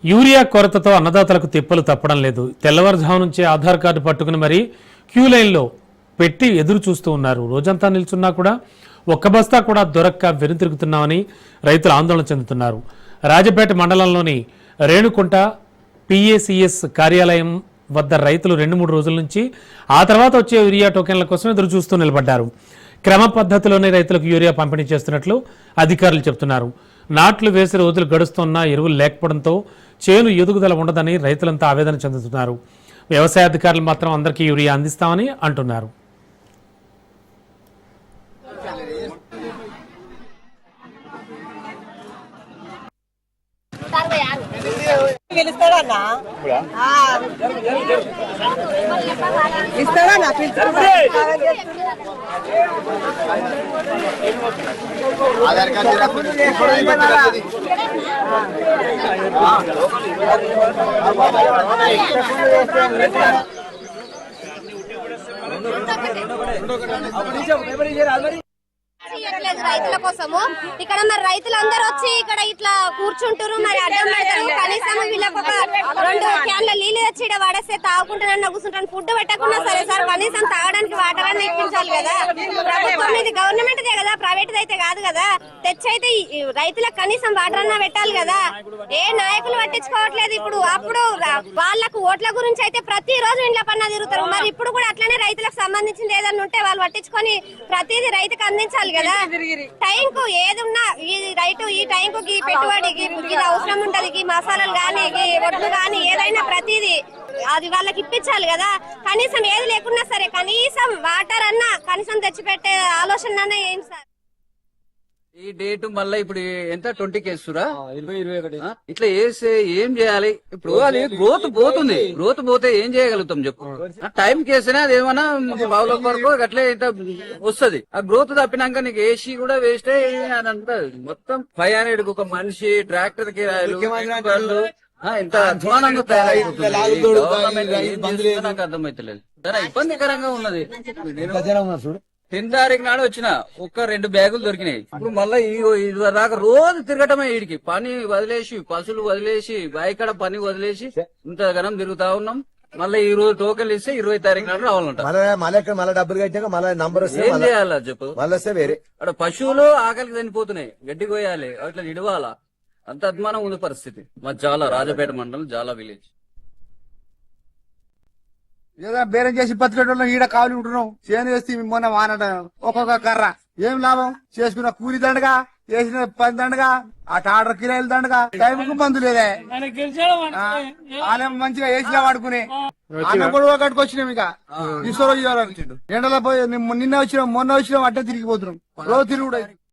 Urea కొరతతో అన్నదాతలకు తిప్పలు తప్పడం లేదు. తెల్లవారుజాము నుంచే ఆధార్ కార్డు పట్టుకుని మరీ క్యూ లైన్లో పెట్టి ఎదురు చూస్తూ ఉన్నారు. రోజంతా నిల్చున్నా కూడా ఒక్క బస్తా కూడా దొరక్క వెనుతిరుగుతున్నామని రైతులు ఆందోళన చెందుతున్నారు. రాజపేట మండలంలోని రేణుకుంట పిఏసిఎస్ కార్యాలయం వద్ద రైతులు 2-3 రోజుల నుంచి ఆ తర్వాత వచ్చే యూరియా టోకెన్ల కోసం ఎదురు చూస్తూ నిలబడ్డారు. క్రమ పద్ధతిలోనే రైతులకు యూరియా పంపిణీ చేస్తున్నట్లు అధికారులు చెబుతున్నారు. నాట్లు వేసి రోజులు గడుస్తున్నా ఎరువులు లేకపోవడంతో చేను ఎదుగుదల ఉండదని రైతులంతా ఆవేదన చెందుతున్నారు. వ్యవసాయ అధికారులు మాత్రం అందరికీ యూరియా అందిస్తామని అంటున్నారు. ఆధార్ కార్డు రైతుల కోసము ఇక్కడ మరి రైతులందరూ వచ్చి ఇక్కడ ఇట్లా కూర్చుంటారు, మరి అడ్డం పెడతారు. కనీసం వీళ్ళకి ఒక 2 క్యాన్ల నీళ్ళు తెచ్చి ఇక్కడ పడేస్తే తాగుకుంటానన్నా కూర్చుంటాను. ఫుడ్ పెట్టకుండా సరే సార్, కనీసం తాగడానికి వాటర్ అన్ని ఇప్పించాలి కదా. ప్రభుత్వం ఇది గవర్నమెంట్ దే కదా, ప్రైవేట్ అయితే కాదు కదా. తెచ్చైతే రైతులకు కనీసం వాటర్ అన్నా పెట్టాలి కదా. ఏ నాయకులు పట్టించుకోవట్లేదు. అప్పుడు వాళ్ళకు ఓట్ల గురించి అయితే ప్రతి రోజు ఇంట్లో పన్నా తిరుగుతారు. మరి ఇప్పుడు కూడా అట్లనే రైతులకు సంబంధించింది ఏదన్నా ఉంటే వాళ్ళు పట్టించుకొని ప్రతిదీ రైతుకు అందించాలి కదా. టైం కు ఏది ఉన్నా ఈ రైతు ఈ టైం కు పెట్టుబడికి అవసరం ఉంటది. మసాలాలు గానీ ఒడ్లు గానీ ఏదైనా ప్రతిదీ అది వాళ్ళకి ఇప్పించాలి కదా. కనీసం ఏది లేకున్నా సరే కనీసం వాటర్ అన్నా కనీసం తెచ్చిపెట్టే ఆలోచన ఏం సార్. ఈ డేట్ మళ్ళీ ఇప్పుడు ఎంత 20 కేసురా 20 ఇట్లా వేస్తే ఏం చేయాలి? ఇప్పుడు అది గ్రోత్ పోతే ఏం చేయగలుగుతాం చెప్పు. టైం కేసేనే అది ఏమన్నా బావుల వరకు అట్లే ఇంత వస్తుంది. ఆ గ్రోత్ తప్పినాక నీకు ఏసీ కూడా వేస్తే అదంతా మొత్తం 500 ఒక మనిషి ట్రాక్టర్ కిరాయిలు ఇంత అధ్వానంగా తయారైపోతుంది. నాకు అర్థమైతలేదు. చాలా ఇబ్బందికరంగా ఉన్నది. 10 తారీఖు నాడు వచ్చిన 2 బ్యాగులు దొరికినాయి. ఇప్పుడు మళ్ళీ ఇది దాకా రోజు తిరగటమే. వీడికి పని వదిలేసి పసులు వదిలేసి బాయికాడ పని వదిలేసి ఇంత గనం తిరుగుతా ఉన్నాం. మళ్ళీ ఈ రోజు టోకెన్లు ఇస్తే 20 తారీఖు నాడు రావాలంట. మళ్ళీ డబ్బులు కట్టాక మళ్ళీ నంబర్ ఏం చేయాలా చెప్పు. మళ్ళీ వస్తే వేరే అక్కడ పశువులు ఆకలికి చనిపోతున్నాయి. గడ్డి కోయాలి, అట్లా ఇడవాలా. అంత అద్మానం ఉంది పరిస్థితి. మా చాలా రాజపేట మండలం చాలా విలేజ్. ఏదో బేరం చేసి బతికేటోళ్ళం ఈడ కావాలి ఉంటున్నాం. చేను వేస్తే మొన్న వానట ఒక్కొక్క కర్ర ఏం లాభం. చేసుకున్న కూలి దండగా, వేసిన పని దండగా, ఆ టాటర్ కిరాయిలు దండగా, టైంకు మందు లేదే. ఆలయం మంచిగా వేసినా వాడుకునే అన్న గొడవ కట్టుకొచ్చినాం. ఇక ఈశ్వర ఎండలో పోయి నిన్న వచ్చినాం మొన్న వచ్చినాం అట్టే తిరిగిపోతున్నాం. రోజు తిరుగుడు.